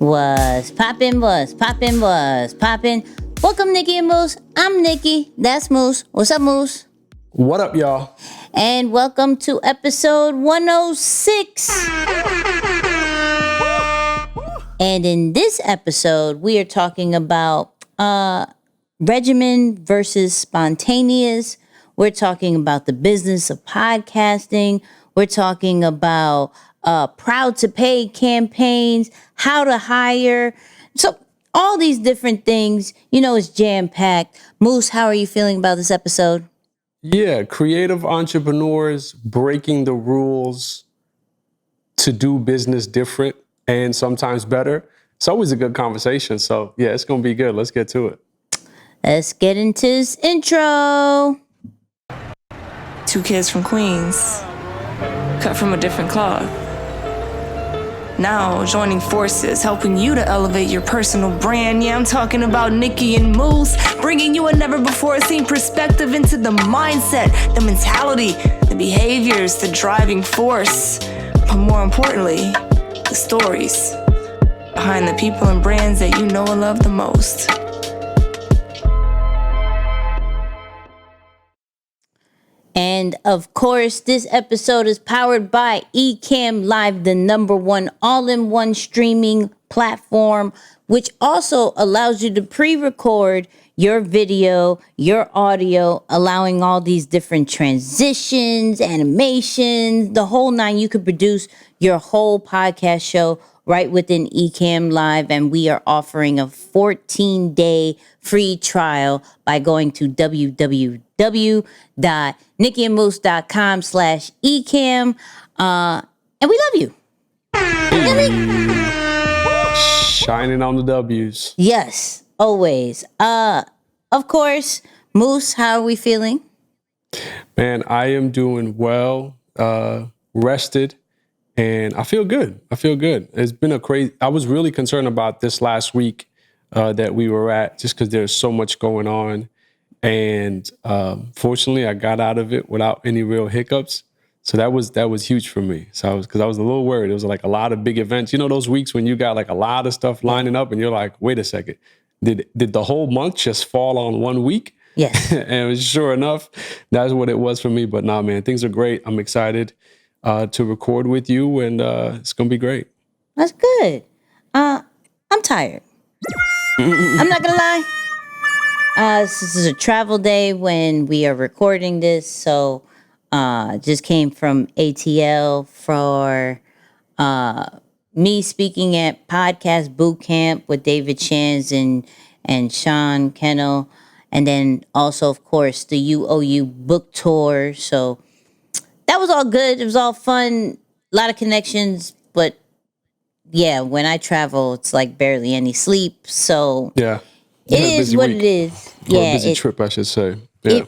Was poppin', was poppin', was poppin'. Welcome, Nicky and Moose. I'm Nicky. That's Moose. What's up, Moose? What up, y'all? And welcome to episode 106. And in this episode, we are talking about regimen versus spontaneous. We're talking about the business of podcasting. We're talking about proud to pay campaigns, how to hire. So all these different things, it's jam-packed. Moose, how are you feeling about this episode? Yeah, creative entrepreneurs breaking the rules to do business different and sometimes better. It's always a good conversation. So yeah, it's going to be good. Let's get to it. Let's get into this intro. Two kids from Queens, cut from a different cloth. Now joining forces, helping you to elevate your personal brand. Yeah, I'm talking about Nicky and Moose, bringing you a never-before-seen perspective into the mindset, the mentality, the behaviors, the driving force, but more importantly, the stories behind the people and brands that you know and love the most. And of course, this episode is powered by ECAMM Live, the #1 all-in-one streaming platform, which also allows you to pre-record your video, your audio, allowing all these different transitions, animations, the whole nine. You could produce your whole podcast show right within ECAMM Live, and we are offering a 14-day free trial by going to www.nickyandmoose.com/ECAMM. And we love you. Shining on the W's. Yes, always. Of course, Moose, how are we feeling? Man, I am doing well, rested, and I feel good. It's been I was really concerned about this last week that we were at, just because there's so much going on. And fortunately, I got out of it without any real hiccups. So that was huge for me. So I was a little worried. It was like a lot of big events. You know, those weeks when you got like a lot of stuff lining up and you're like, wait a second, did the whole month just fall on one week? Yes. And sure enough, that's what it was for me. But nah, man, things are great. I'm excited to record with you, and it's going to be great. That's good. I'm tired. I'm not going to lie. This is a travel day when we are recording this, so just came from ATL for me speaking at Podcast Boot Camp with David Shands and Sean Kennel, and then also, of course, the UOU book tour. So that was all good. It was all fun, a lot of connections, but yeah, when I travel, it's like barely any sleep. So yeah. It is what it is. Yeah, a busy trip, I should say. Yeah.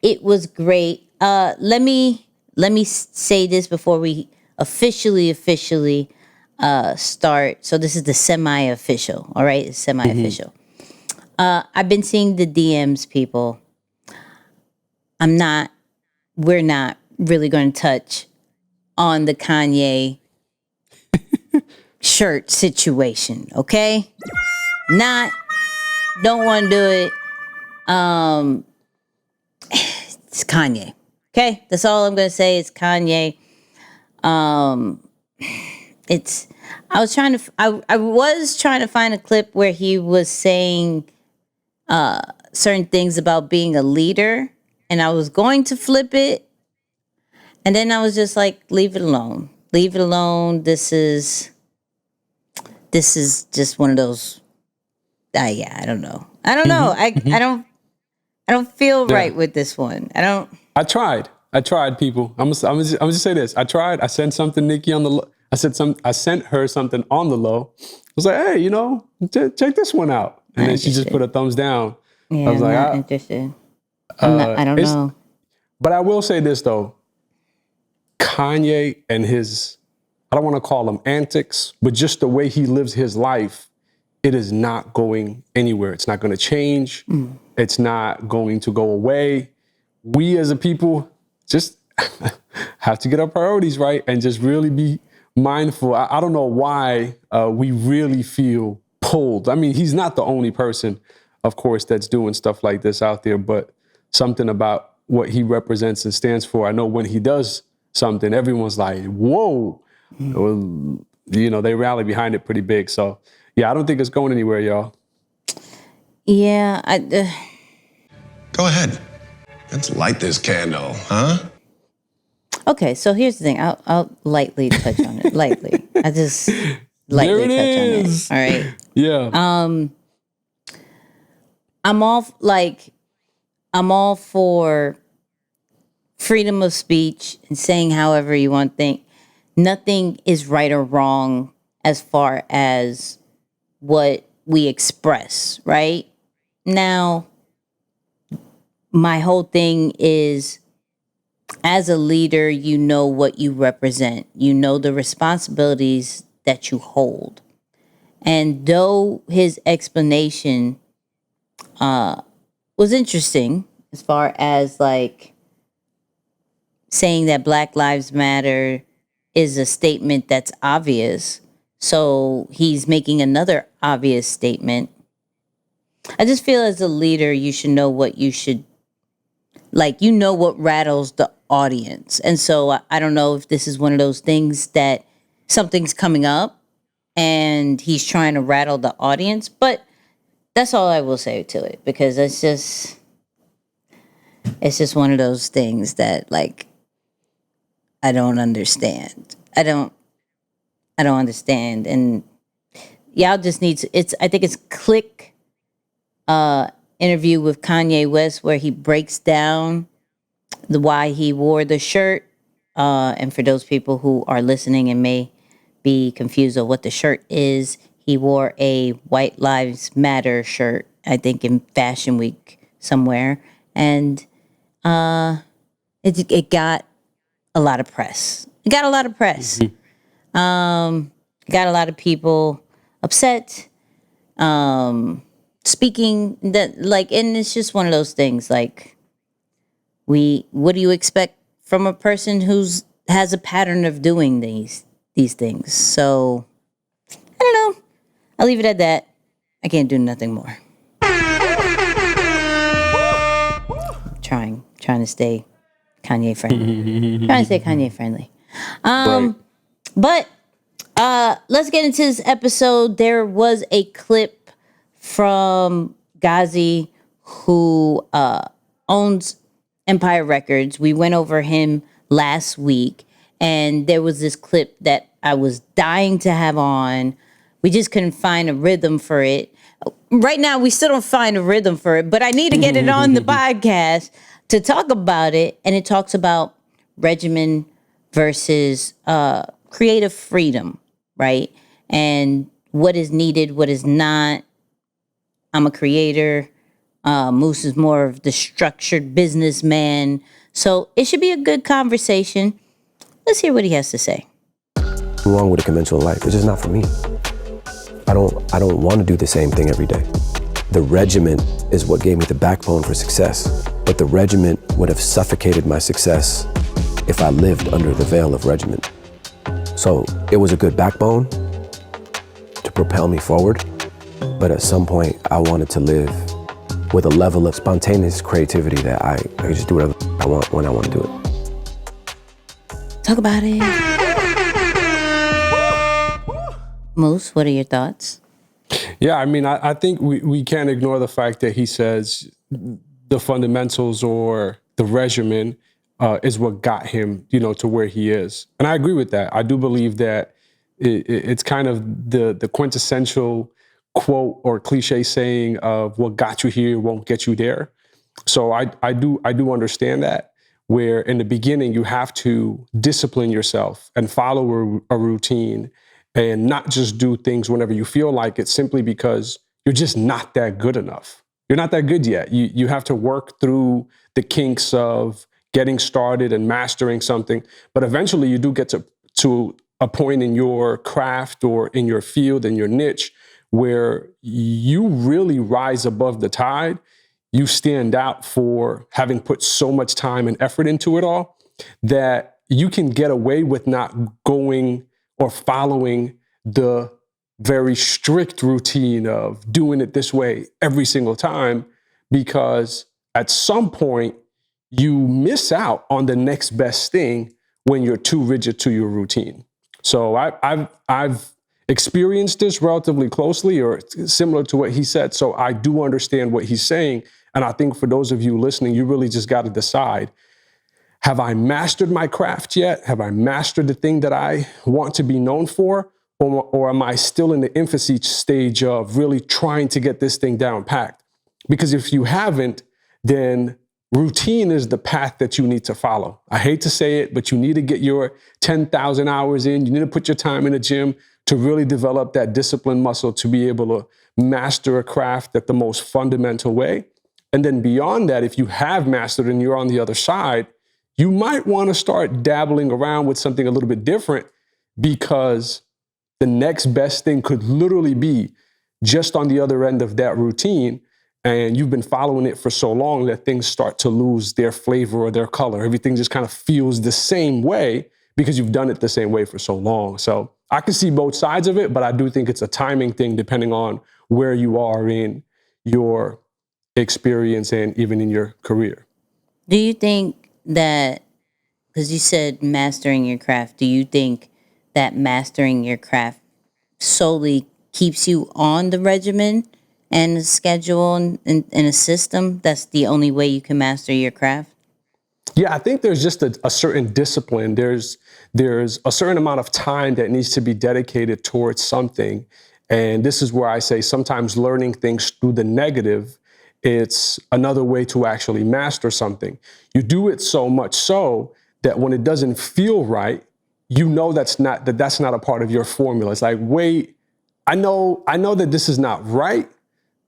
It was great. Let me say this before we officially start. So this is the semi-official. All right, it's semi-official. I've been seeing the DMs, people. We're not really going to touch on the Kanye shirt situation. Okay, don't want to do it. It's Kanye. Okay, that's all I'm gonna say. It's Kanye. I was trying to find a clip where he was saying certain things about being a leader, and I was going to flip it, and then I was just like, leave it alone. Leave it alone. This is just one of those. Yeah, I don't know. I don't feel right with this one. I tried, people. I'm just say this. I tried. I sent something, Nicky, on the low. I sent her something on the low. I was like, hey, check this one out. And then she just put a thumbs down. Yeah, I was I'm not interested. I don't know. But I will say this, though. Kanye and his, I don't want to call them antics, but just the way he lives his life, it is not going anywhere. It's not going to change. It's not going to go away. We as a people just have to get our priorities right and just really be mindful. I don't know why we really feel pulled. I mean, he's not the only person, of course, that's doing stuff like this out there, but something about what he represents and stands for. I know when he does something, everyone's like, whoa. Well, they rally behind it pretty big. So, yeah, I don't think it's going anywhere, y'all. Yeah. Go ahead. Let's light this candle, huh? Okay, so here's the thing. I'll lightly touch on it. Lightly. I just lightly touch on it. All right. Yeah. I'm all for freedom of speech and saying however you want to think. Nothing is right or wrong as far as what we express, right? Now, my whole thing is, as a leader, you know what you represent. You know the responsibilities that you hold. And though his explanation was interesting as far as like saying that Black Lives Matter is a statement that's obvious, so he's making another obvious statement. I just feel as a leader, you should know what you should, like, you know what rattles the audience. And so I don't know if this is one of those things that something's coming up and he's trying to rattle the audience, but that's all I will say to it, because it's just one of those things that, like, I don't understand. I don't understand. And y'all just need to, I think it's Click interview with Kanye West where he breaks down why he wore the shirt. And for those people who are listening and may be confused of what the shirt is, he wore a White Lives Matter shirt, I think in Fashion Week somewhere. And it got a lot of press. It got a lot of press. Got a lot of people upset. Speaking that, like, and it's just one of those things, like, what do you expect from a person who's has a pattern of doing these things? So I don't know. I'll leave it at that. I can't do nothing more. Trying to stay Kanye friendly. Right. But let's get into this episode. There was a clip from Ghazi, who owns Empire Records. We went over him last week, and there was this clip that I was dying to have on. We just couldn't find a rhythm for it. Right now, we still don't find a rhythm for it, but I need to get it on the podcast to talk about it. And it talks about Regimen versus creative freedom, right? And what is needed, what is not. I'm a creator. Moose is more of the structured businessman. So it should be a good conversation. Let's hear what he has to say. Wrong with a conventional life. It's just not for me. I don't want to do the same thing every day. The regiment is what gave me the backbone for success. But the regiment would have suffocated my success if I lived under the veil of regiment. So it was a good backbone to propel me forward. But at some point, I wanted to live with a level of spontaneous creativity that I can just do whatever I want when I want to do it. Talk about it. Moose, what are your thoughts? Yeah, I mean, I think we can't ignore the fact that he says the fundamentals or the regimen is what got him, to where he is. And I agree with that. I do believe that it's kind of the quintessential quote or cliche saying of what got you here won't get you there. So I do understand that, where in the beginning you have to discipline yourself and follow a routine and not just do things whenever you feel like it, simply because you're just not that good enough. You're not that good yet. You have to work through the kinks of getting started and mastering something. But eventually you do get to a point in your craft or in your field, in your niche, where you really rise above the tide. You stand out for having put so much time and effort into it all that you can get away with not going or following the very strict routine of doing it this way every single time, because at some point you miss out on the next best thing when you're too rigid to your routine. So I've experienced this relatively closely, or similar to what he said. So I do understand what he's saying. And I think for those of you listening, you really just got to decide, have I mastered my craft yet? Have I mastered the thing that I want to be known for? Or am I still in the infancy stage of really trying to get this thing down packed? Because if you haven't, then routine is the path that you need to follow. I hate to say it, but you need to get your 10,000 hours in. You need to put your time in the gym to really develop that discipline muscle to be able to master a craft at the most fundamental way. And then beyond that, if you have mastered and you're on the other side, you might want to start dabbling around with something a little bit different, because the next best thing could literally be just on the other end of that routine. And you've been following it for so long that things start to lose their flavor or their color. Everything just kind of feels the same way because you've done it the same way for so long. So I can see both sides of it, but I do think it's a timing thing depending on where you are in your experience and even in your career. Do you think that, because you said mastering your craft, do you think that mastering your craft solely keeps you on the regimen and the schedule and a system? That's the only way you can master your craft? Yeah, I think there's just a certain discipline. There's a certain amount of time that needs to be dedicated towards something. And this is where I say sometimes learning things through the negative, it's another way to actually master something. You do it so much so that when it doesn't feel right, you know that's not a part of your formula. It's like, wait, I know that this is not right,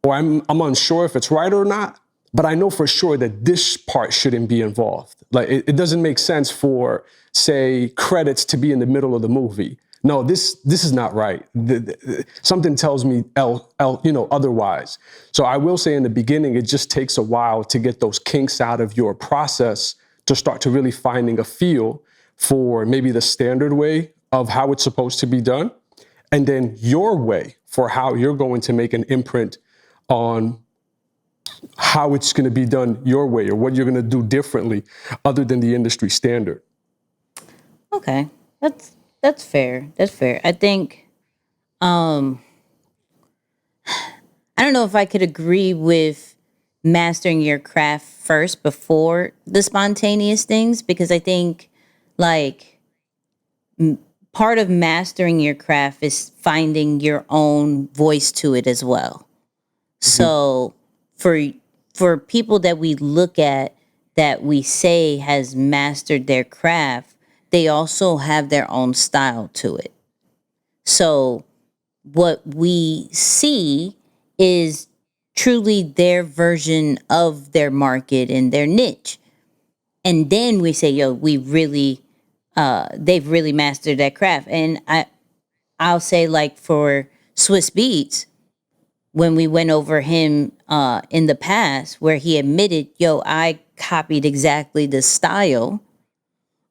or I'm unsure if it's right or not, but I know for sure that this part shouldn't be involved. Like it doesn't make sense for, say, credits to be in the middle of the movie. No, this is not right. Something tells me otherwise. So I will say in the beginning, it just takes a while to get those kinks out of your process to start to really finding a feel for maybe the standard way of how it's supposed to be done, and then your way for how you're going to make an imprint on how it's going to be done your way, or what you're going to do differently other than the industry standard. Okay, that's fair. That's fair. I think, I don't know if I could agree with mastering your craft first before the spontaneous things, because I think like part of mastering your craft is finding your own voice to it as well. So for people that we look at that we say has mastered their craft, they also have their own style to it. So what we see is truly their version of their market and their niche. And then we say, yo, they've really mastered that craft. And I'll say, like, for Swiss Beats, when we went over him in the past, where he admitted, yo, I copied exactly the style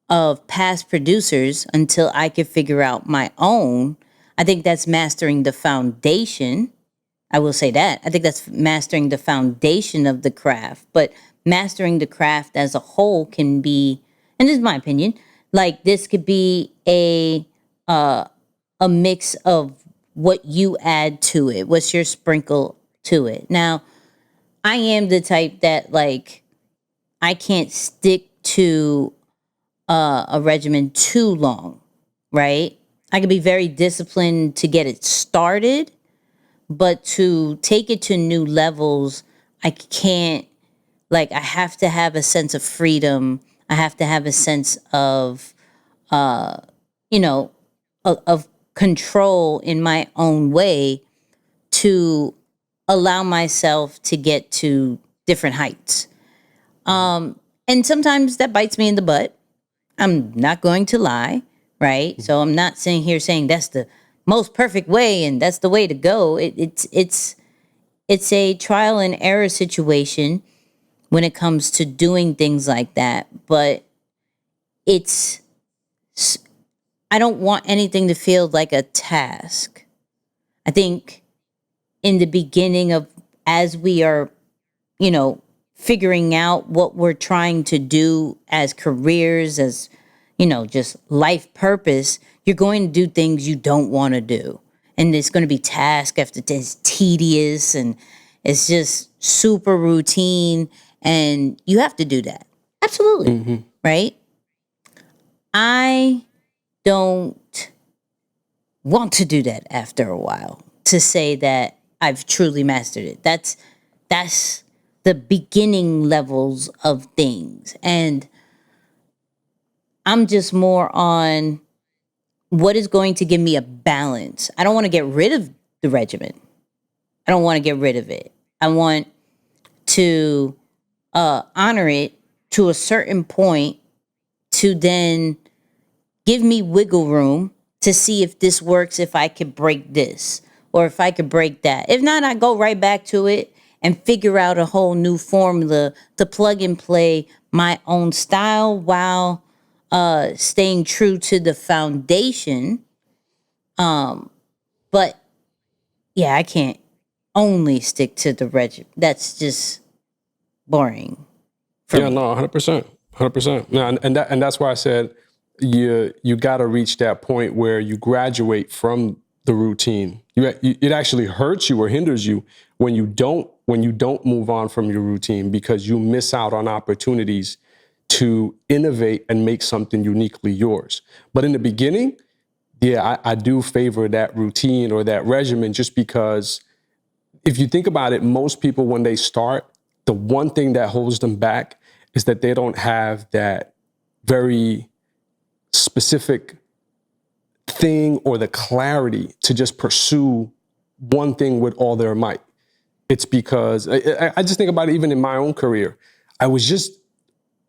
of past producers until I could figure out my own. I think that's mastering the foundation. I will say that. I think that's mastering the foundation of the craft. But mastering the craft as a whole can be, and this is my opinion, like this could be a mix of what you add to it. What's your sprinkle to it? Now, I am the type that, like, I can't stick to a regimen too long, right? I can be very disciplined to get it started, but to take it to new levels, I can't. Like, I have to have a sense of freedom. I have to have a sense of, of control in my own way to allow myself to get to different heights. And sometimes that bites me in the butt. I'm not going to lie, right? So I'm not sitting here saying that's the most perfect way and that's the way to go. It's a trial and error situation when it comes to doing things like that. But I don't want anything to feel like a task. I think in the beginning of, as we are, figuring out what we're trying to do as careers, as, just life purpose, you're going to do things you don't want to do. And it's going to be task after this, tedious, and it's just super routine. And you have to do that. Absolutely. Right? I don't want to do that after a while, to say that I've truly mastered it. That's the beginning levels of things. And I'm just more on what is going to give me a balance. I don't want to get rid of the regimen. I don't want to get rid of it. I want to honor it to a certain point, to then give me wiggle room to see if this works, if I could break this or if I could break that. If not, I go right back to it and figure out a whole new formula to plug and play my own style while staying true to the foundation. But yeah, I can't only stick to the regimen. That's just boring. Yeah, no, 100%. 100%. No, and that's why I said you got to reach that point where you graduate from the routine. It actually hurts you or hinders you when you don't move on from your routine, because you miss out on opportunities to innovate and make something uniquely yours. But in the beginning, yeah, I do favor that routine or that regimen, just because if you think about it, most people, when they start, the one thing that holds them back is that they don't have that very specific thing or the clarity to just pursue one thing with all their might. It's because I just think about it, even in my own career, I was just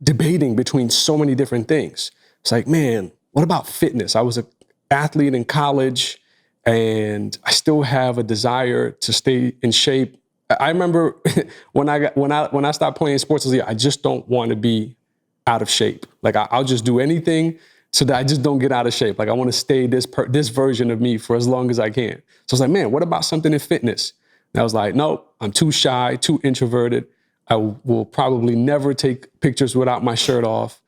debating between so many different things. It's like, man, what about fitness? I was an athlete in college and I still have a desire to stay in shape. I remember when I stopped playing sports, I was like, I just don't want to be out of shape. Like I'll just do anything so that I just don't get out of shape. Like I want to stay this version of me for as long as I can. So I was like, man, what about something in fitness? And I was like, nope, I'm too shy, too introverted. I will probably never take pictures without my shirt off.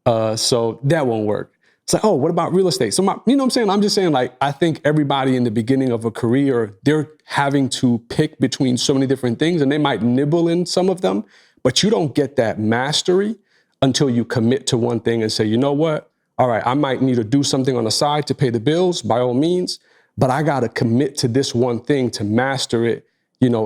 So that won't work. It's like, oh, what about real estate? So you know what I'm saying? I'm just saying, like, I think everybody in the beginning of a career, they're having to pick between so many different things, and they might nibble in some of them, but you don't get that mastery until you commit to one thing and say, you know what? All right, I might need to do something on the side to pay the bills, by all means, but I got to commit to this one thing to master it,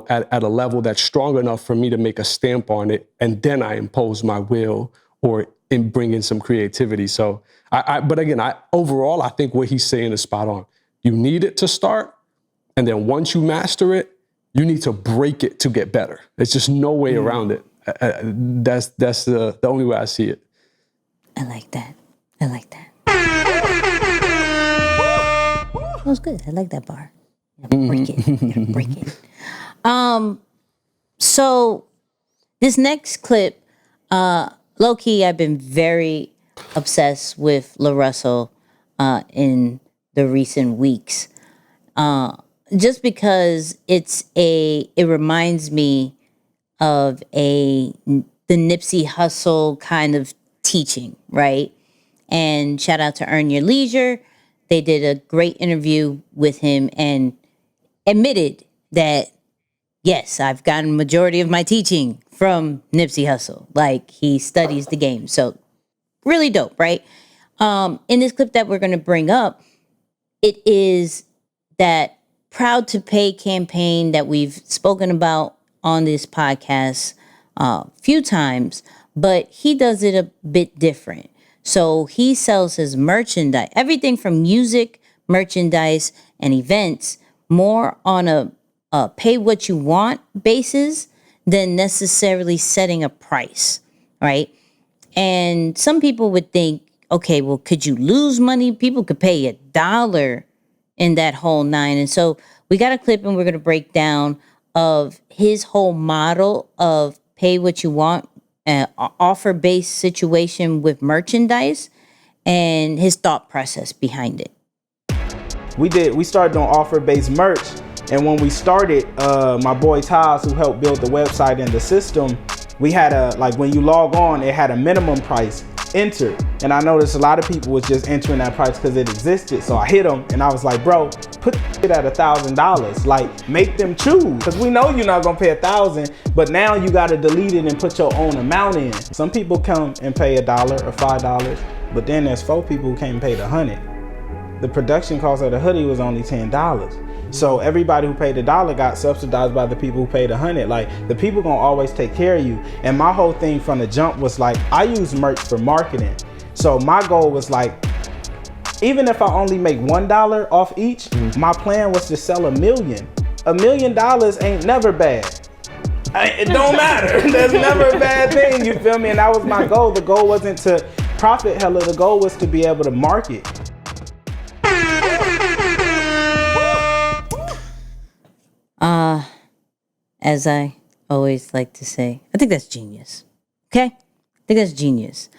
at a level that's strong enough for me to make a stamp on it. And then I impose my will or bring in some creativity. So but again, overall, I think what he's saying is spot on. You need it to start. And then once you master it, you need to break it to get better. There's just no way around it. That's the only way I see it. I like that. That was good. I like that bar. Break it. Break it. So this next clip, low-key, I've been very obsessed with LaRussell in the recent weeks. Just because it reminds me of the Nipsey Hussle kind of teaching, right? And shout out to Earn Your Leisure. They did a great interview with him and admitted that, yes, I've gotten a majority of my teaching from Nipsey Hussle. Like, he studies the game. So really dope, right? In this clip that we're going to bring up, it is that Proud to Pay campaign that we've spoken about on this podcast a few times, but he does it a bit different. So he sells his merchandise, everything from music, merchandise, and events, more on a pay what you want basis than necessarily setting a price, right? And some people would think, okay, well, could you lose money? People could pay $1 in that whole nine. And so we got a clip and we're going to break down of his whole model of pay what you want, offer-based situation with merchandise, and his thought process behind it. We started doing offer-based merch, and when we started, my boy Taz, who helped build the website and the system, we had when you log on, it had a minimum price entered, and I noticed a lot of people was just entering that price because it existed. So I hit them and I was like, bro, put it at $1,000, like make them choose, because we know you're not gonna pay $1,000, but now you got to delete it and put your own amount in. Some people come and pay $1 or $5, but then there's 4 people who came and paid $100. The production cost of the hoodie was only $10. So everybody who paid $1 got subsidized by the people who paid $100. Like, the people gonna always take care of you. And my whole thing from the jump was like, I use merch for marketing. So my goal was like, even if I only make $1 off each, my plan was to sell $1 million. $1 million ain't never bad. It don't matter. There's never a bad thing, you feel me? And that was my goal. The goal wasn't to profit hella, the goal was to be able to market. As I always like to say, I think that's genius. Okay? I think that's genius.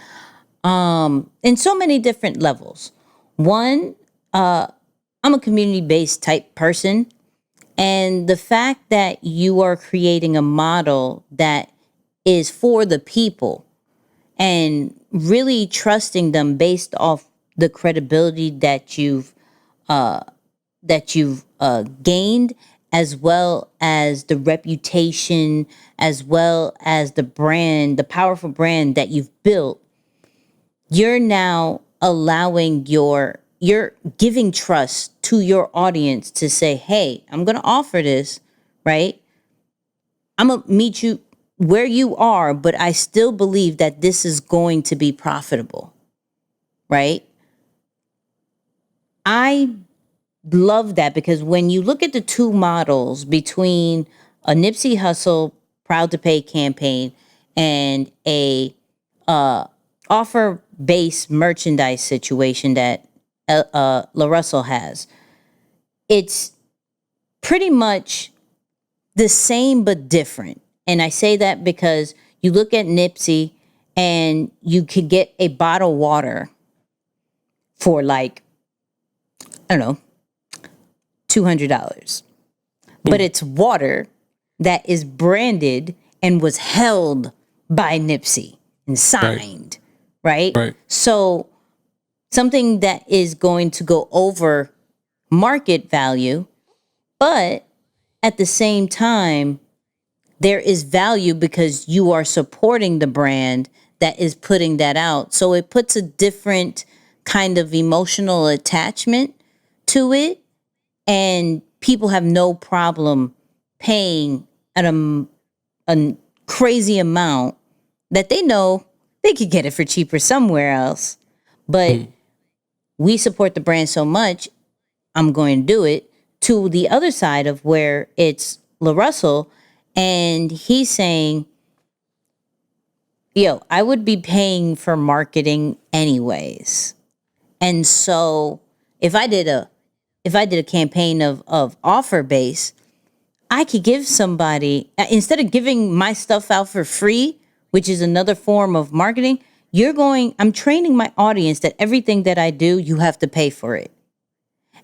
In so many different levels. One, I'm a community-based type person, and the fact that you are creating a model that is for the people and really trusting them based off the credibility that you've gained, as well as the reputation, as well as the brand, the powerful brand that you've built, you're now allowing you're giving trust to your audience to say, hey, I'm going to offer this, right? I'm going to meet you where you are, but I still believe that this is going to be profitable, right? I love that, because when you look at the two models between a Nipsey Hussle Proud to Pay campaign and a offer-based merchandise situation that LaRussell has, it's pretty much the same but different. And I say that because you look at Nipsey and you could get a bottle of water for like, I don't know, $200. But it's water that is branded and was held by Nipsey and signed, right? So something that is going to go over market value, but at the same time, there is value because you are supporting the brand that is putting that out. So it puts a different kind of emotional attachment to it, and people have no problem paying at a crazy amount that they know they could get it for cheaper somewhere else. But we support the brand so much, I'm going to do it. To the other side of where it's LaRussell, and he's saying, yo, I would be paying for marketing anyways. And so if I did a campaign of offer base, I could give somebody, instead of giving my stuff out for free, which is another form of marketing, I'm training my audience that everything that I do, you have to pay for it.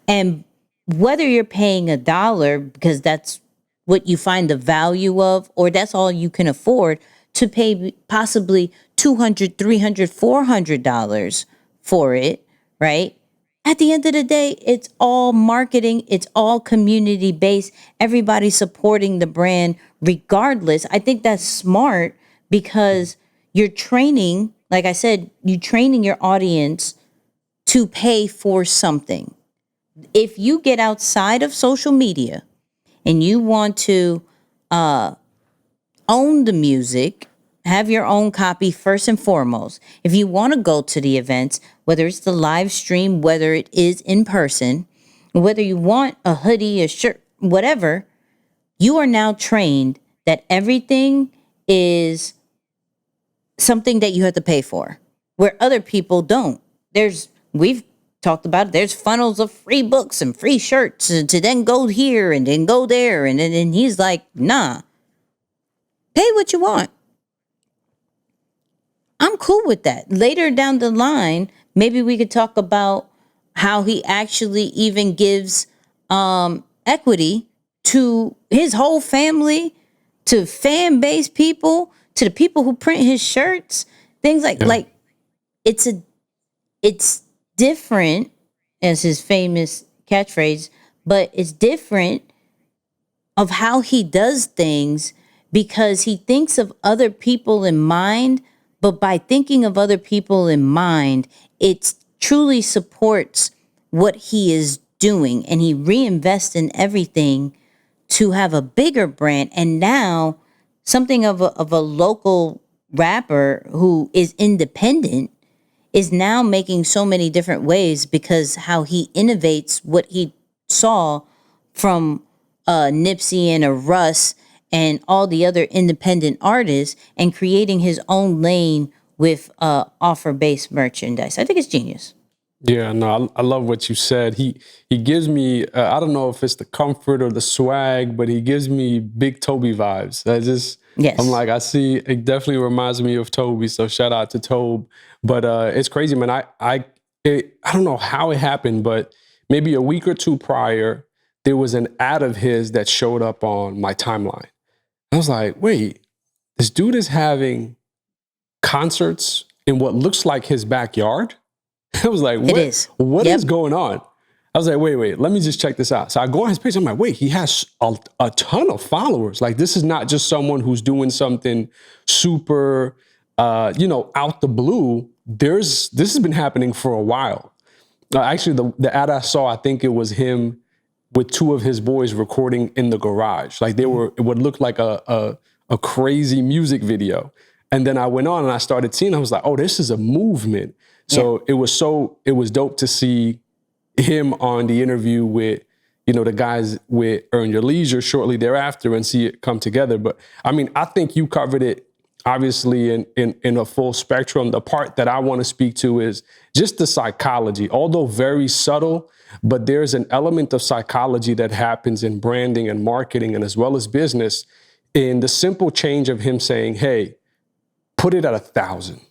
And whether you're paying $1 because that's what you find the value of, or that's all you can afford, to pay possibly $200, $300, $400 for it, right? At the end of the day, it's all marketing. It's all community based. Everybody supporting the brand regardless. I think that's smart because you're training, like I said, you're training your audience to pay for something. If you get outside of social media and you want to own the music, have your own copy first and foremost. If you want to go to the events, whether it's the live stream, whether it is in person, whether you want a hoodie, a shirt, whatever, you are now trained that everything is something that you have to pay for, where other people don't. We've talked about it, there's funnels of free books and free shirts to then go here and then go there. And then he's like, nah, pay what you want. I'm cool with that. Later down the line, maybe we could talk about how he actually even gives equity to his whole family, to fan base people, to the people who print his shirts, things like it's different as his famous catchphrase, but it's different of how he does things because he thinks of other people in mind, but by thinking of other people in mind, it truly supports what he is doing, and he reinvests in everything to have a bigger brand. And now something of a local rapper who is independent is now making so many different ways because how he innovates what he saw from Nipsey and a Russ and all the other independent artists and creating his own lane with offer-based merchandise. I think it's genius. Yeah, no, I love what you said. He gives me, I don't know if it's the comfort or the swag, but he gives me big Toby vibes. Yes. I'm like, I see, it definitely reminds me of Toby. So shout out to Tobe. But it's crazy, man. I don't know how it happened, but maybe a week or two prior, there was an ad of his that showed up on my timeline. I was like, wait, this dude is having concerts in what looks like his backyard? I was like, what is going on? I was like, wait, let me just check this out. So I go on his page. I'm like, wait, he has a ton of followers. Like, this is not just someone who's doing something super, out the blue. This has been happening for a while. Actually, the ad I saw, I think it was him with two of his boys recording in the garage. Like it would look like a crazy music video. And then I went on and I started seeing, I was like, oh, this is a movement. So it was dope to see him on the interview with, the guys with Earn Your Leisure shortly thereafter and see it come together. But I mean, I think you covered it obviously in a full spectrum. The part that I want to speak to is just the psychology, although very subtle, but there's an element of psychology that happens in branding and marketing and as well as business in the simple change of him saying, hey, put it at 1,000.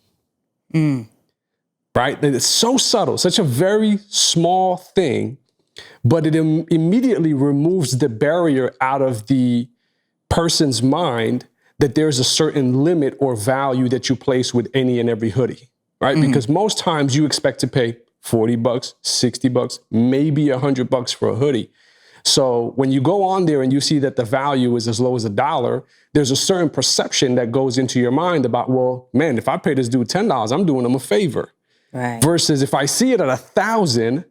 Right? It's so subtle, such a very small thing, but it immediately removes the barrier out of the person's mind that there's a certain limit or value that you place with any and every hoodie, right? Because most times you expect to pay $40, $60, maybe $100 for a hoodie. So when you go on there and you see that the value is as low as $1, there's a certain perception that goes into your mind about, well, man, if I pay this dude $10, I'm doing him a favor. Right. Versus if I see it at 1,000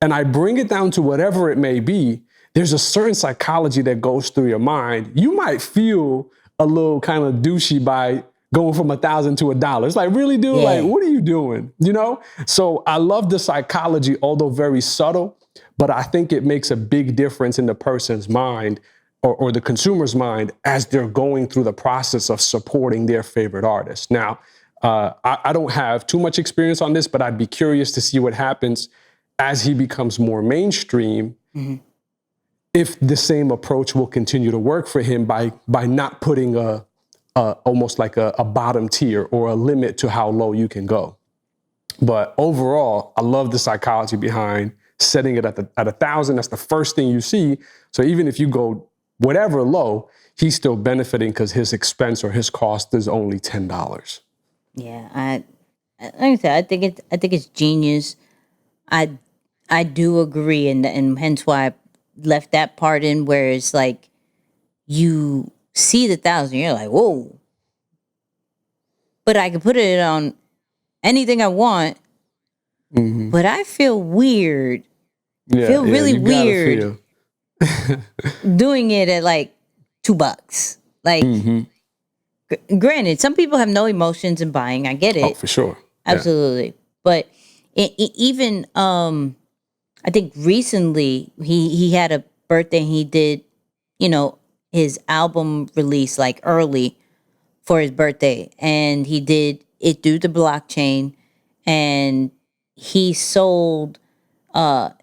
and I bring it down to whatever it may be, there's a certain psychology that goes through your mind. You might feel a little kind of douchey by going from 1,000 to $1. It's like, really, dude? Like, what are you doing? So I love the psychology, although very subtle, but I think it makes a big difference in the person's mind or the consumer's mind as they're going through the process of supporting their favorite artist. Now, I don't have too much experience on this, but I'd be curious to see what happens as he becomes more mainstream, if the same approach will continue to work for him by not putting almost like a bottom tier or a limit to how low you can go. But overall, I love the psychology behind setting it at 1,000. That's the first thing you see. So even if you go whatever low, he's still benefiting because his expense or his cost is only $10. Yeah, like I said, I think it's genius. I do agree, and hence why I left that part in where it's like you see the 1,000, you're like, whoa. But I can put it on anything I want. But I feel weird. Feel really weird doing it at like $2. Like, granted, some people have no emotions in buying. I get it. Oh, for sure. Absolutely. Yeah. But even I think recently he had a birthday and he did, his album release like early for his birthday, and he did it through the blockchain, and he sold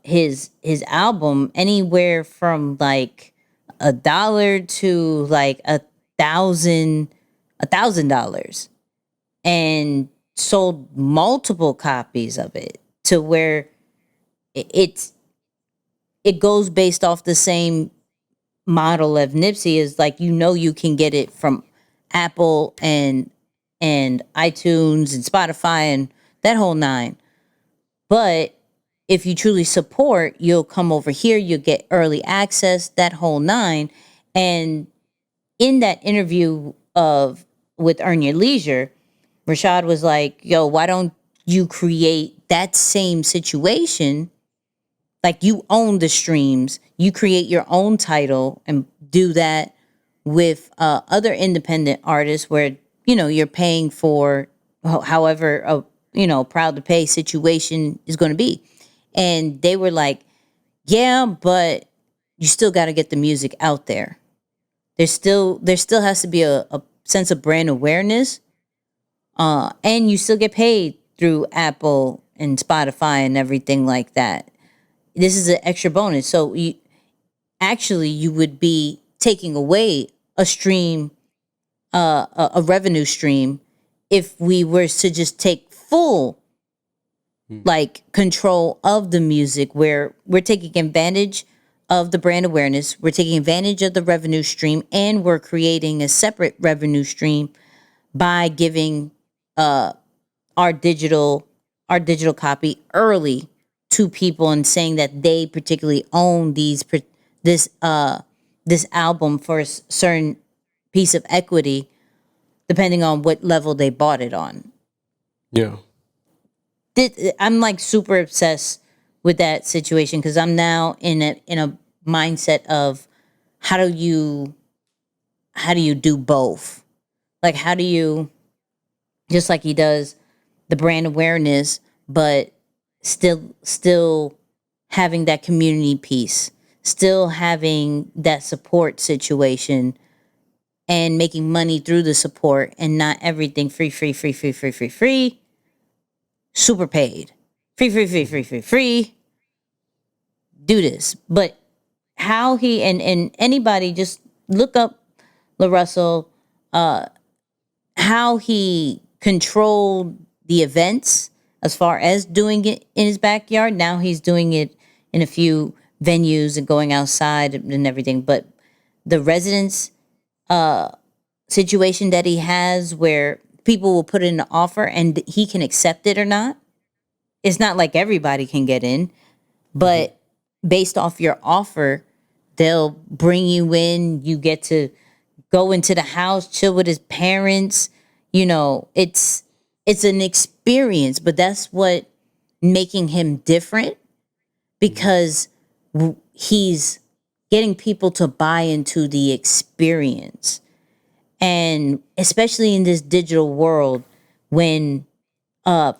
his album anywhere from like $1 to like $1,000. And sold multiple copies of it to where it goes based off the same model of Nipsey is like, you can get it from Apple and iTunes and Spotify and that whole nine. But if you truly support, you'll come over here, you'll get early access, that whole nine. And in that interview with Earn Your Leisure, Rashad was like, yo, why don't you create that same situation? Like, you own the streams, you create your own title and do that with other independent artists where, you're paying for however, proud to pay situation is going to be. And they were like, yeah, but you still got to get the music out there. There still has to be a sense of brand awareness. And you still get paid through Apple and Spotify and everything like that. This is an extra bonus. So you would be taking away a stream, a revenue stream, if we were to just take full control of the music, where we're taking advantage of the brand awareness, we're taking advantage of the revenue stream, and we're creating a separate revenue stream by giving our digital copy early to people and saying that they particularly own this album for a certain piece of equity, depending on what level they bought it on. Yeah. I'm like super obsessed with that situation because I'm now in a mindset of how do you do both? Like, how do you, just like he does the brand awareness, but still having that community piece, still having that support situation, and making money through the support, and not everything free, super paid, free. Do this. But how he, and anybody just look up LaRussell, how he controlled the events as far as doing it in his backyard. Now he's doing it in a few venues and going outside and everything. But the residence situation that he has, where people will put in an offer and he can accept it or not. It's not like everybody can get in, but based off your offer, they'll bring you in. You get to go into the house, chill with his parents. It's an experience, but that's what making him different, because he's getting people to buy into the experience. And especially in this digital world, when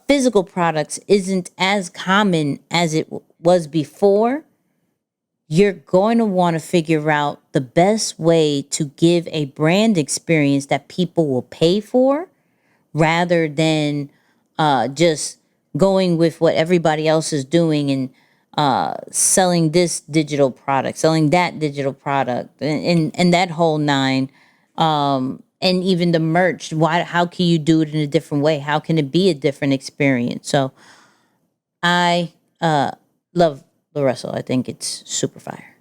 physical products isn't as common as it was before, you're going to want to figure out the best way to give a brand experience that people will pay for, rather than just going with what everybody else is doing and selling this digital product, selling that digital product, and that whole nine. And even the merch, how can you do it in a different way? How can it be a different experience? So I love LaRussell. I think it's super fire.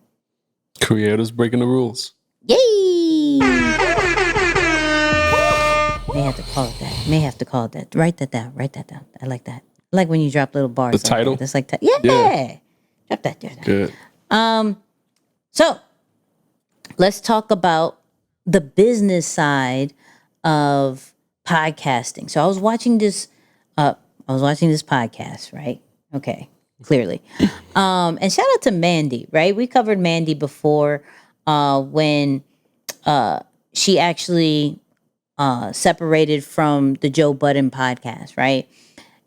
Creators breaking the rules. Yay! May have to call it that. Write that down. I like that. I like when you drop little bars. The title? That's like that. Yeah. Drop that. Good. So let's talk about the business side of podcasting. So I was watching this podcast, right? Okay, clearly. And shout out to Mandy, right? We covered Mandy before when she actually separated from the Joe Budden podcast, right?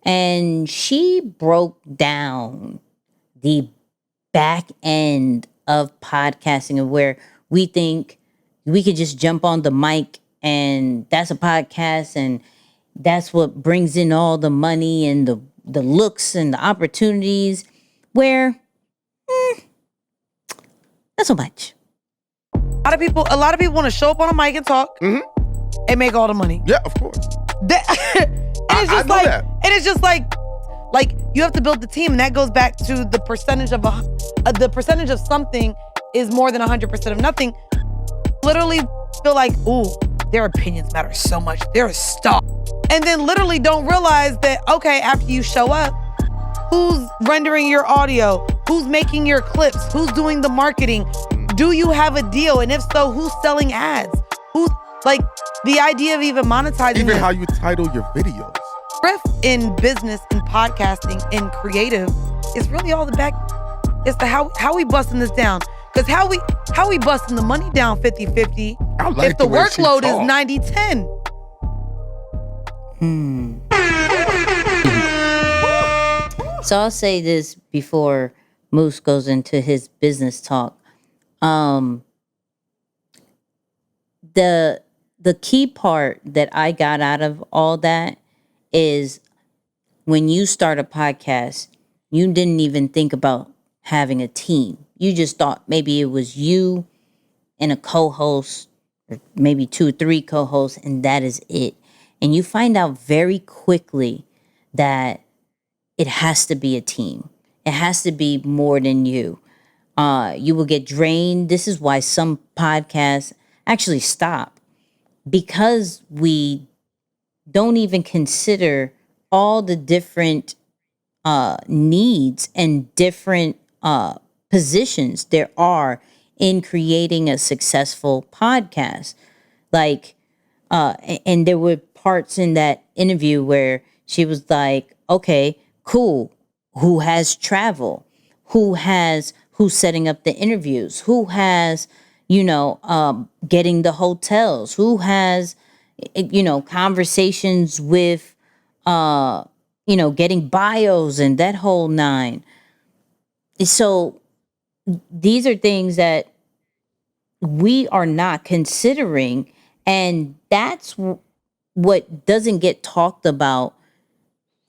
And she broke down the back end of podcasting, of where we think we could just jump on the mic and that's a podcast, and that's what brings in all the money and the looks and the opportunities, where not so much. A lot of people want to show up on a mic and talk and make all the money. Yeah, of course. And it's just I know like, that. and it's just like you have to build the team, and that goes back to the percentage of the percentage of something is more than 100% of nothing. Literally feel like, ooh, their opinions matter so much. They're a star. And then literally don't realize that, okay, after you show up, who's rendering your audio? Who's making your clips? Who's doing the marketing? Do you have a deal? And if so, who's selling ads? Who's like the idea of even monetizing Even it. how you title your videos. Thrift in business, in podcasting, in creative is really all the back. It's the how we busting this down. Because how we busting the money down 50-50 I like if the way she workload is talk. 90-10. So I'll say this before Moose goes into his business talk. The key part that I got out of all that is when you start a podcast, you didn't even think about having a team. You just thought maybe it was you and a co-host, or maybe 2 or 3 co-hosts, and that is it. And you find out very quickly that it has to be a team. It has to be more than you. You will get drained. This is why some podcasts actually stop, because we don't even consider all the different needs and different positions there are in creating a successful podcast. Like, and there were parts in that interview where she was like, okay, cool. Who has travel? Who's setting up the interviews? Who has, getting the hotels? Who has, conversations with, getting bios and that whole nine. So these are things that we are not considering, and that's what doesn't get talked about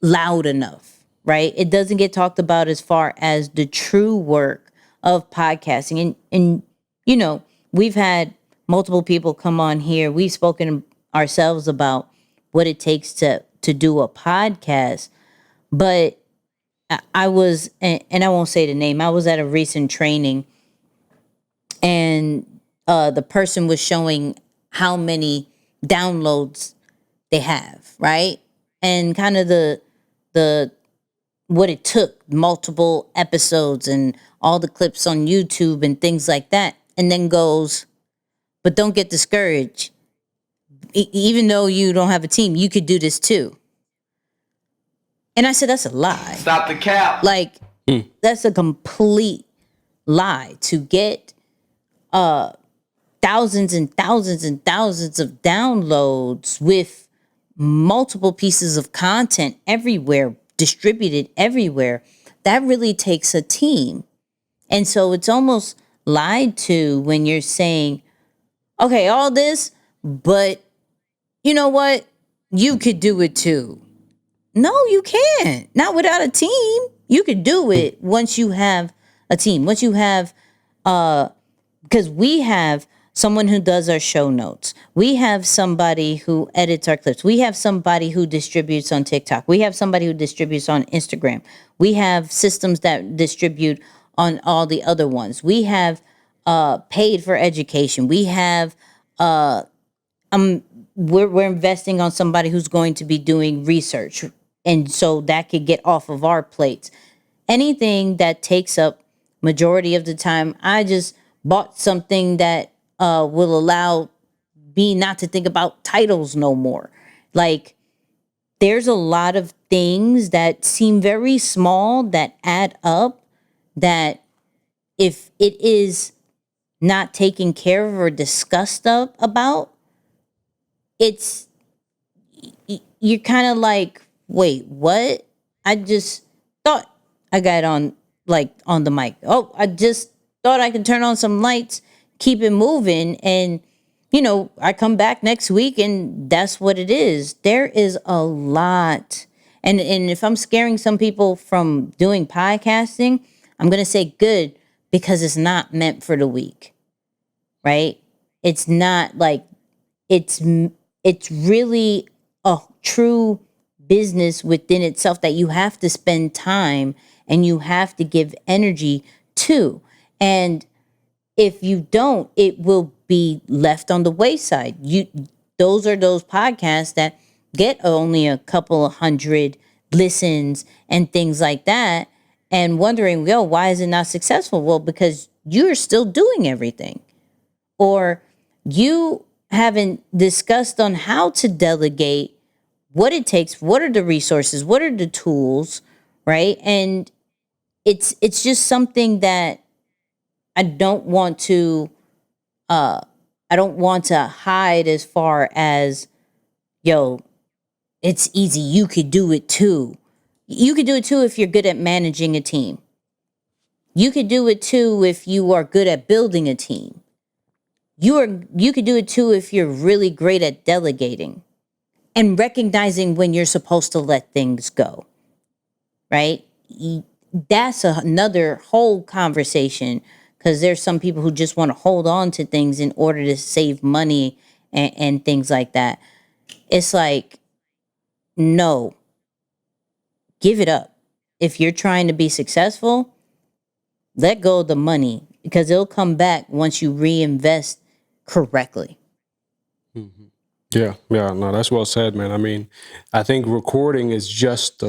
loud enough, right? It doesn't get talked about as far as the true work of podcasting. And we've had multiple people come on here. We've spoken ourselves about what it takes to do a podcast. But I was, and I won't say the name, I was at a recent training, and the person was showing how many downloads they have, right? And kind of the what it took, multiple episodes and all the clips on YouTube and things like that. And then goes, but don't get discouraged. Even though you don't have a team, you could do this too. And I said, that's a lie. Stop the cap. Like, that's a complete lie. To get thousands and thousands and thousands of downloads with multiple pieces of content everywhere, distributed everywhere, that really takes a team. And so it's almost lied to when you're saying, okay, all this, but you know what? You could do it too. No, you can't. Not without a team. You could do it once you have a team. Once you have, because we have someone who does our show notes. We have somebody who edits our clips. We have somebody who distributes on TikTok. We have somebody who distributes on Instagram. We have systems that distribute on all the other ones. We have paid for education. We have we're investing on somebody who's going to be doing research, and so that could get off of our plates. Anything that takes up majority of the time, I just bought something that will allow me not to think about titles no more. Like, there's a lot of things that seem very small that add up, that if it is not taken care of or discussed about, it's, you're kind of like, wait, what? I just thought I got on the mic. Oh, I just thought I could turn on some lights, keep it moving, and I come back next week and that's what it is. There is a lot. And if I'm scaring some people from doing podcasting, I'm going to say good, because it's not meant for the weak, right? It's not like, it's really a true business within itself that you have to spend time and you have to give energy to. And if you don't, it will be left on the wayside. Those are those podcasts that get only a couple of hundred listens and things like that, and wondering, why is it not successful? Well, because you're still doing everything, or you haven't discussed on how to delegate, what it takes, what are the resources, what are the tools, right? And it's just something that I don't want to hide as far as, it's easy. You could do it too. You could do it too if you're good at managing a team. You could do it too if you are good at building a team. You could do it too if you're really great at delegating and recognizing when you're supposed to let things go, right? That's another whole conversation, because there's some people who just want to hold on to things in order to save money and things like that. It's like, no, give it up. If you're trying to be successful, let go of the money, because it'll come back once you reinvest correctly. Mm-hmm. Yeah, no, that's well said, man. I mean, I think recording is just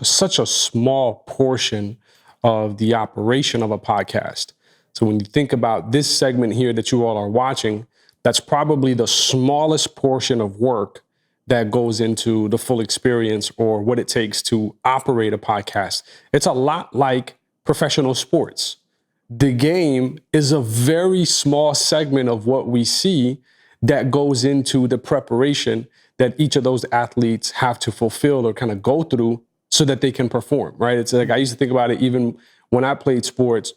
such a small portion of the operation of a podcast. So when you think about this segment here that you all are watching, that's probably the smallest portion of work that goes into the full experience or what it takes to operate a podcast. It's a lot like professional sports. The game is a very small segment of what we see that goes into the preparation that each of those athletes have to fulfill or kind of go through so that they can perform, right? It's like, I used to think about it even when I played sports.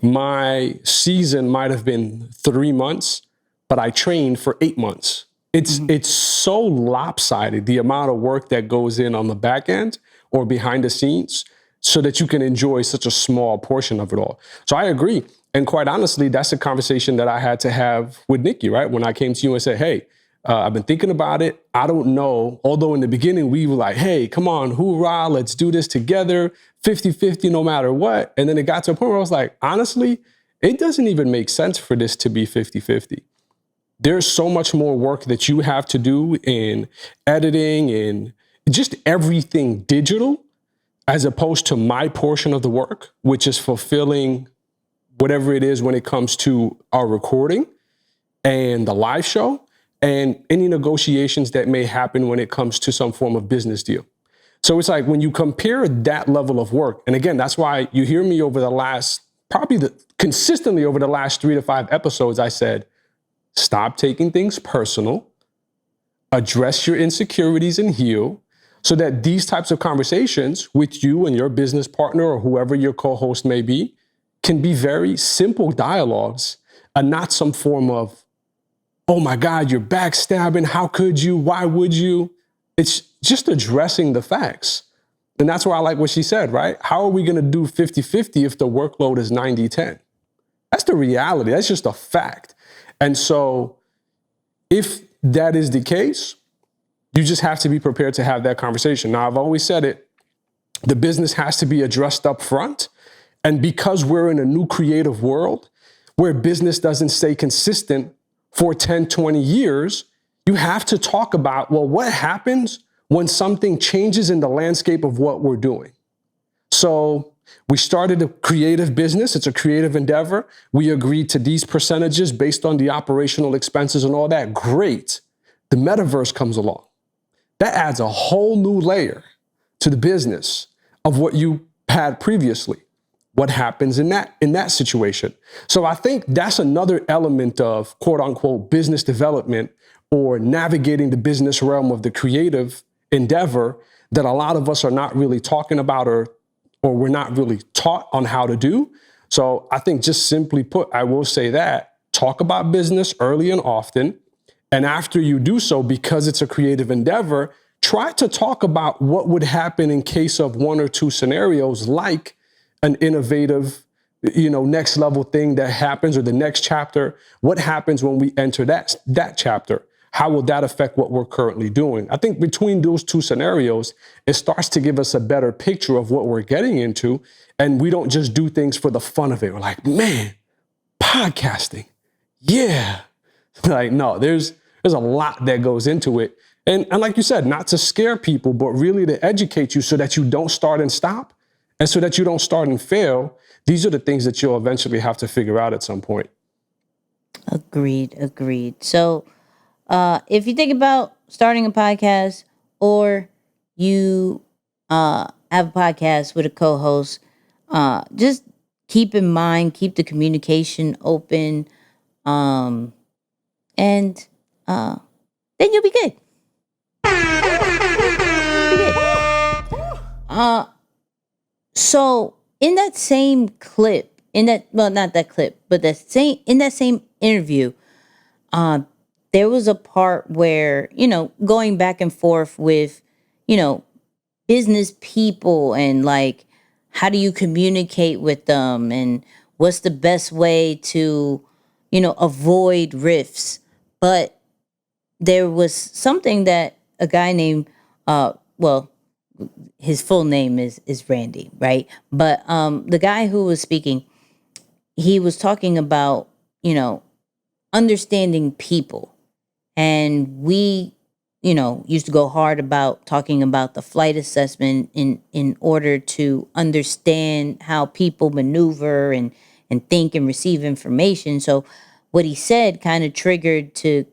My season might have been 3 months, but I trained for 8 months. It's so lopsided, the amount of work that goes in on the back end or behind the scenes, so that you can enjoy such a small portion of it all. So I agree. And quite honestly, that's a conversation that I had to have with Nicky, right? When I came to you and said, hey, I've been thinking about it. I don't know. Although in the beginning, we were like, hey, come on, hoorah, let's do this together, 50-50 no matter what. And then it got to a point where I was like, honestly, it doesn't even make sense for this to be 50-50. There's so much more work that you have to do in editing and just everything digital, as opposed to my portion of the work, which is fulfilling whatever it is when it comes to our recording and the live show and any negotiations that may happen when it comes to some form of business deal. So it's like when you compare that level of work, and again, that's why you hear me over the last, consistently over the last 3 to 5 episodes, I said, stop taking things personal, address your insecurities and heal, so that these types of conversations with you and your business partner or whoever your co-host may be can be very simple dialogues and not some form of, oh my God, you're backstabbing. How could you? Why would you? It's just addressing the facts. And that's why I like what she said, right? How are we going to do 50-50 if the workload is 90-10? That's the reality. That's just a fact. And so if that is the case, you just have to be prepared to have that conversation. Now, I've always said it, the business has to be addressed up front. And because we're in a new creative world where business doesn't stay consistent for 10, 20 years, you have to talk about, well, what happens when something changes in the landscape of what we're doing? So we started a creative business. It's a creative endeavor. We agreed to these percentages based on the operational expenses and all that. Great. The metaverse comes along. That adds a whole new layer to the business of what you had previously. What happens in that situation? So I think that's another element of quote unquote business development or navigating the business realm of the creative endeavor that a lot of us are not really talking about or we're not really taught on how to do. So I think just simply put, I will say that talk about business early and often. And after you do so, because it's a creative endeavor, try to talk about what would happen in case of 1 or 2 scenarios, like an innovative, next level thing that happens or the next chapter. What happens when we enter that chapter? How will that affect what we're currently doing? I think between those two scenarios, it starts to give us a better picture of what we're getting into. And we don't just do things for the fun of it. We're like, man, podcasting. Yeah. Like, no, there's a lot that goes into it. And like you said, not to scare people, but really to educate you so that you don't start and stop. And so that you don't start and fail. These are the things that you'll eventually have to figure out at some point. Agreed. So if you think about starting a podcast or you have a podcast with a co-host, just keep in mind, keep the communication open, and then you'll be good. So in that same clip, not that clip, but in that same interview, there was a part where, going back and forth with, business people and like, how do you communicate with them and what's the best way to, avoid rifts. But there was something that a guy named, his full name is Randy, right? But the guy who was speaking, he was talking about, understanding people. And we, used to go hard about talking about the flight assessment in order to understand how people maneuver and think and receive information. So what he said kind of triggered to,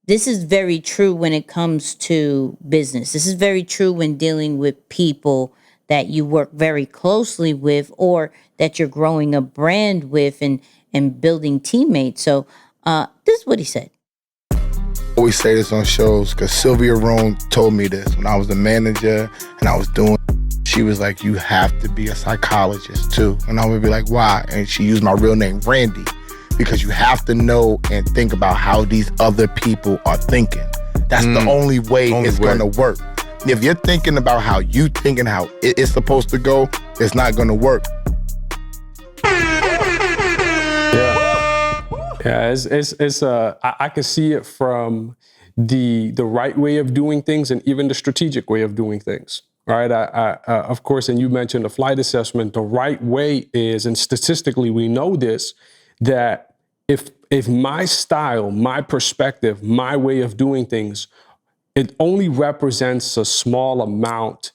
this is very true when it comes to business. This is very true when dealing with people that you work very closely with or that you're growing a brand with and building teammates. So this is what he said. I always say this on shows because Sylvia Rome told me this when I was the manager and I was doing. She was like, you have to be a psychologist too. And I would be like, why? And she used my real name, Randy, because you have to know and think about how these other people are thinking. That's the only way it's going to work. If you're thinking about how you think and how it's supposed to go, it's not going to work. Yeah, I can see it from the right way of doing things and even the strategic way of doing things. All right, of course, and you mentioned the flight assessment. The right way is, and statistically we know this, that if my style, my perspective, my way of doing things, it only represents a small amount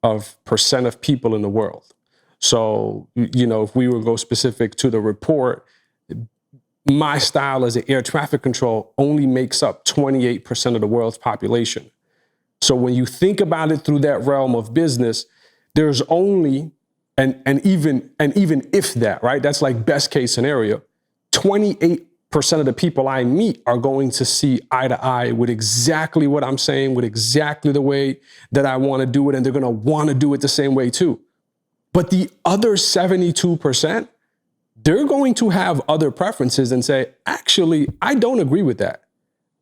of percent of people in the world. So, if we were to go specific to the report, my style as an air traffic control only makes up 28% of the world's population. So when you think about it through that realm of business, there's only, and even if that, right, that's like best case scenario, 28% of the people I meet are going to see eye to eye with exactly what I'm saying, with exactly the way that I want to do it, and they're going to want to do it the same way too. But the other 72%, they're going to have other preferences and say, actually, I don't agree with that.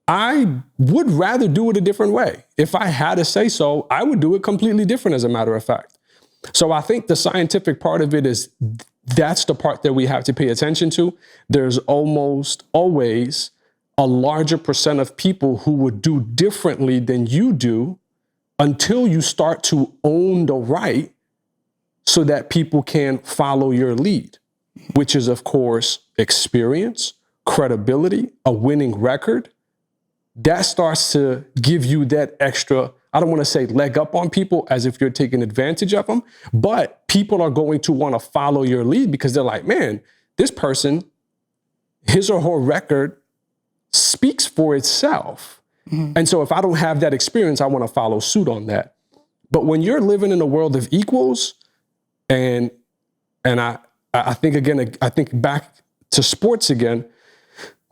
I would rather do it a different way. If I had to say so, I would do it completely different, as a matter of fact. So I think the scientific part of it is that's the part that we have to pay attention to. There's almost always a larger percent of people who would do differently than you do until you start to own the right so that people can follow your lead, which is, of course, experience, credibility, a winning record. That starts to give you that extra, I don't want to say leg up on people as if you're taking advantage of them, but people are going to want to follow your lead because they're like, man, this person, his or her record speaks for itself. Mm-hmm. And so if I don't have that experience, I want to follow suit on that. But when you're living in a world of equals, and I think back to sports again,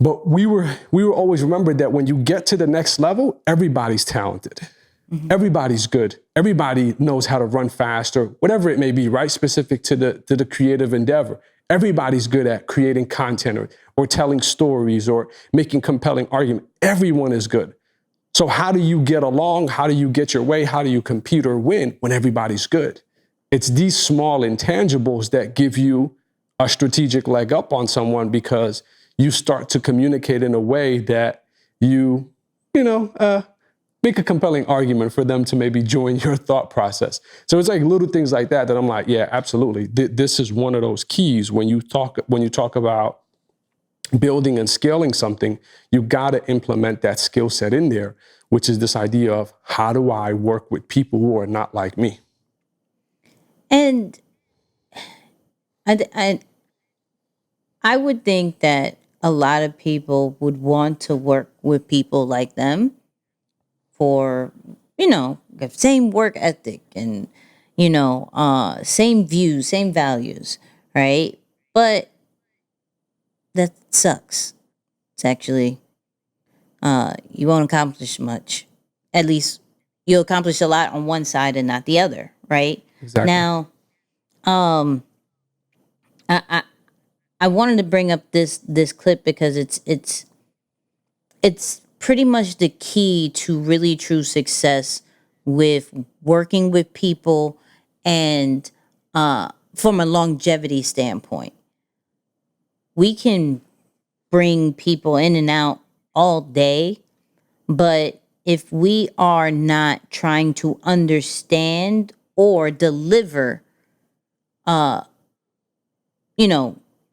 but we were always remembered that when you get to the next level, everybody's talented. Mm-hmm. Everybody's good. Everybody knows how to run fast or whatever it may be, right? Specific to the creative endeavor. Everybody's good at creating content or telling stories or making compelling argument. Everyone is good. So how do you get along? How do you get your way? How do you compete or win when everybody's good? It's these small intangibles that give you a strategic leg up on someone because you start to communicate in a way that make a compelling argument for them to maybe join your thought process. So it's like little things like that I'm like, yeah, absolutely. This is one of those keys when you talk about building and scaling something. You got to implement that skill set in there, which is this idea of how do I work with people who are not like me? And I would think that a lot of people would want to work with people like them for, the same work ethic and, same views, same values, right? But that sucks. It's actually, you won't accomplish much. At least you'll accomplish a lot on one side and not the other, right? Exactly. Now, I wanted to bring up this clip because it's pretty much the key to really true success with working with people and from a longevity standpoint. We can bring people in and out all day, but if we are not trying to understand or deliver,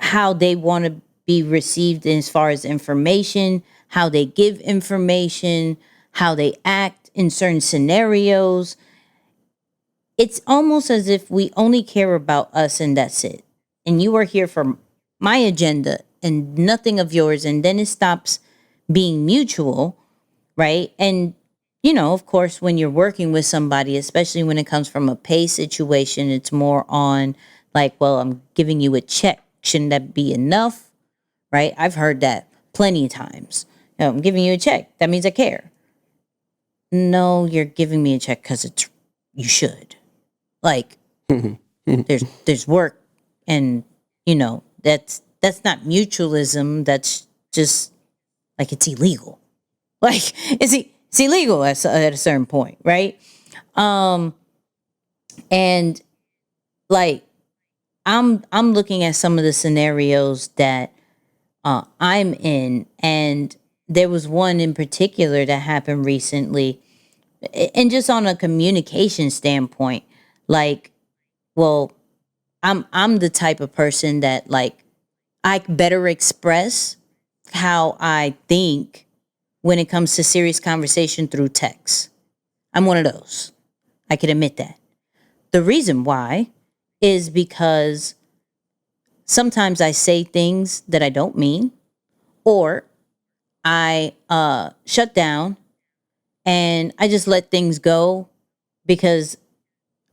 how they want to be received as far as information, how they give information, how they act in certain scenarios, it's almost as if we only care about us and that's it. And you are here for my agenda and nothing of yours. And then it stops being mutual, right? And, of course, when you're working with somebody, especially when it comes from a pay situation, it's more on like, well, I'm giving you a check. Shouldn't that be enough? Right? I've heard that plenty of times. I'm giving you a check. That means I care. No, you're giving me a check because you should. Like, there's work, and that's not mutualism. That's just like it's illegal. Like it's illegal at a certain point, right? And like I'm looking at some of the scenarios that I'm in, and there was one in particular that happened recently, and just on a communication standpoint, like, well, I'm the type of person that like I better express how I think when it comes to serious conversation through text. I'm one of those. I can admit that. The reason why is because sometimes I say things that I don't mean, or I shut down and I just let things go because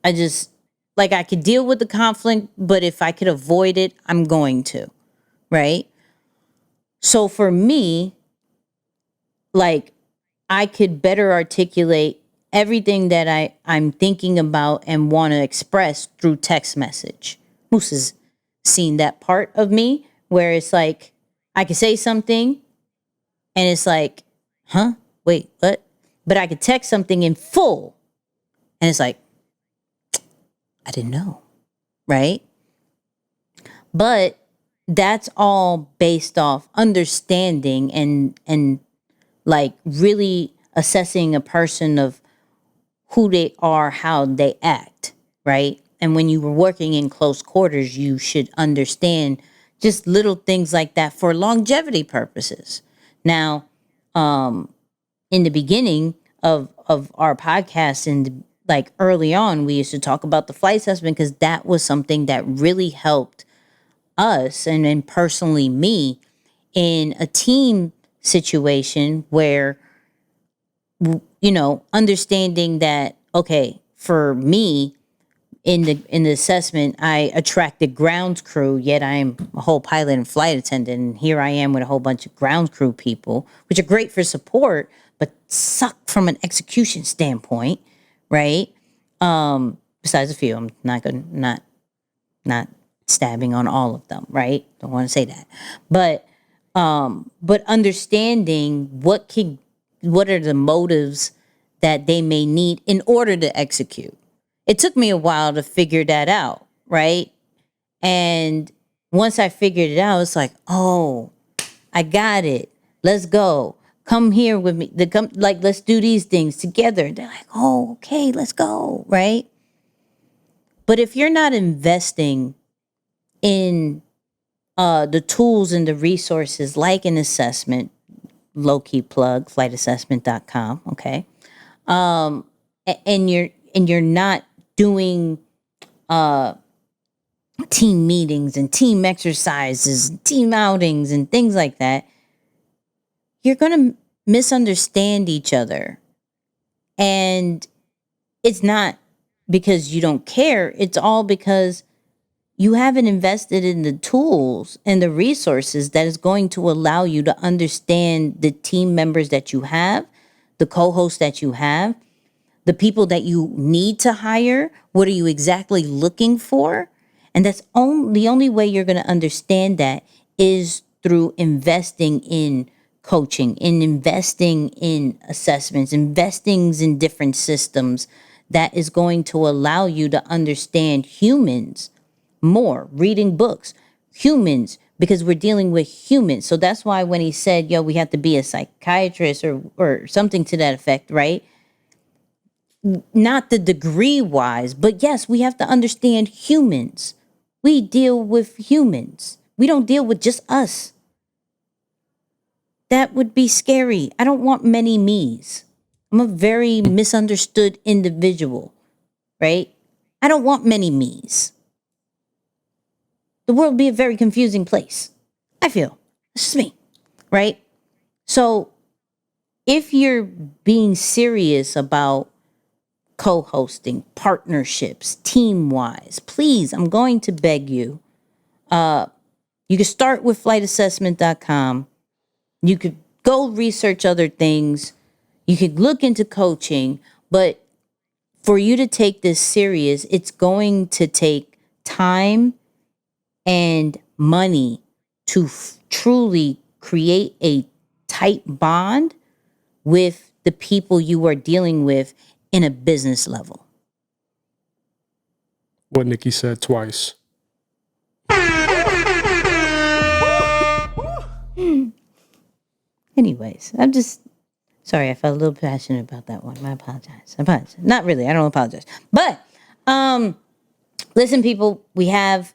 I just, like, I could deal with the conflict, but if I could avoid it, I'm going to, right? So for me, like, I could better articulate everything that I'm thinking about and want to express through text message. Moose has seen that part of me where it's like, I could say something and it's like, huh? Wait, what? But I could text something in full and it's like, I didn't know, right? But that's all based off understanding and like really assessing a person of who they are, how they act, right? And when you were working in close quarters, you should understand just little things like that for longevity purposes. Now, in the beginning of our podcast and like early on, we used to talk about the flight assessment because that was something that really helped us and then personally me in a team situation where, understanding that, okay, for me in the assessment, I attracted ground crew, yet I'm a whole pilot and flight attendant. And here I am with a whole bunch of ground crew people, which are great for support, but suck from an execution standpoint, right? Besides a few, I'm not stabbing on all of them, right? Don't want to say that. But understanding what are the motives that they may need in order to execute. It took me a while to figure that out, right? And once I figured it out, it's like, oh, I got it. Let's go. Come here with me. Let's do these things together. They're like, oh, okay, let's go, right? But if you're not investing in the tools and the resources like an assessment, low-key plug, flightassessment.com, okay? And you're not doing team meetings and team exercises, and team outings and things like that, you're going to misunderstand each other. And it's not because you don't care. It's all because you haven't invested in the tools and the resources that is going to allow you to understand the team members that you have, the co-hosts that you have, the people that you need to hire. What are you exactly looking for? And that's the only way you're going to understand that is through investing in coaching, in investing in assessments, investing in different systems that is going to allow you to understand humans more, reading books, humans, because we're dealing with humans. So that's why when he said, we have to be a psychiatrist or something to that effect, right? Not the degree wise, but yes, we have to understand humans. We deal with humans. We don't deal with just us. That would be scary. I don't want many me's. I'm a very misunderstood individual, right? I don't want many me's. The world would be a very confusing place. I feel. It's just me, right? So if you're being serious about co-hosting, partnerships, team-wise, please, I'm going to beg you. You can start with flightassessment.com. You could go research other things. You could look into coaching. But for you to take this serious, it's going to take time and money to truly create a tight bond with the people you are dealing with in a business level. What Nicky said twice. Anyways, I'm just sorry. I felt a little passionate about that one. I apologize. Not really. I don't apologize. But listen, people, we have.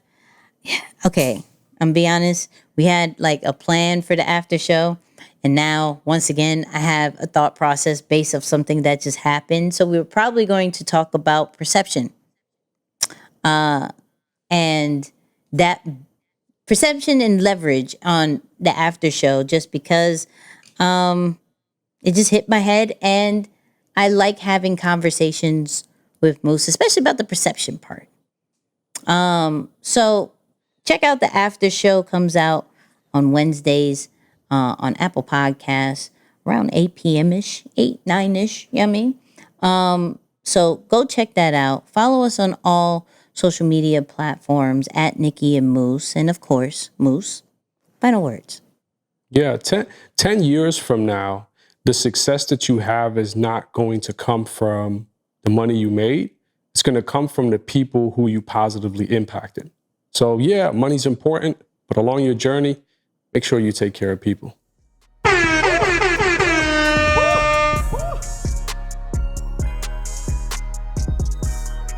Okay, I'm be honest. We had like a plan for the after show. And now, once again, I have a thought process based of something that just happened. So we were probably going to talk about perception. And that perception and leverage on the after show, just because it just hit my head. And I like having conversations with Moose, especially about the perception part. So check out the after show. Comes out on Wednesdays. On Apple Podcasts around 8 p.m.-ish, 8, 9-ish, you know what I mean? So go check that out. Follow us on all social media platforms at Nicky and Moose. And of course, Moose, final words. Yeah, 10 years from now, the success that you have is not going to come from the money you made. It's going to come from the people who you positively impacted. So yeah, money's important, but along your journey, make sure you take care of people.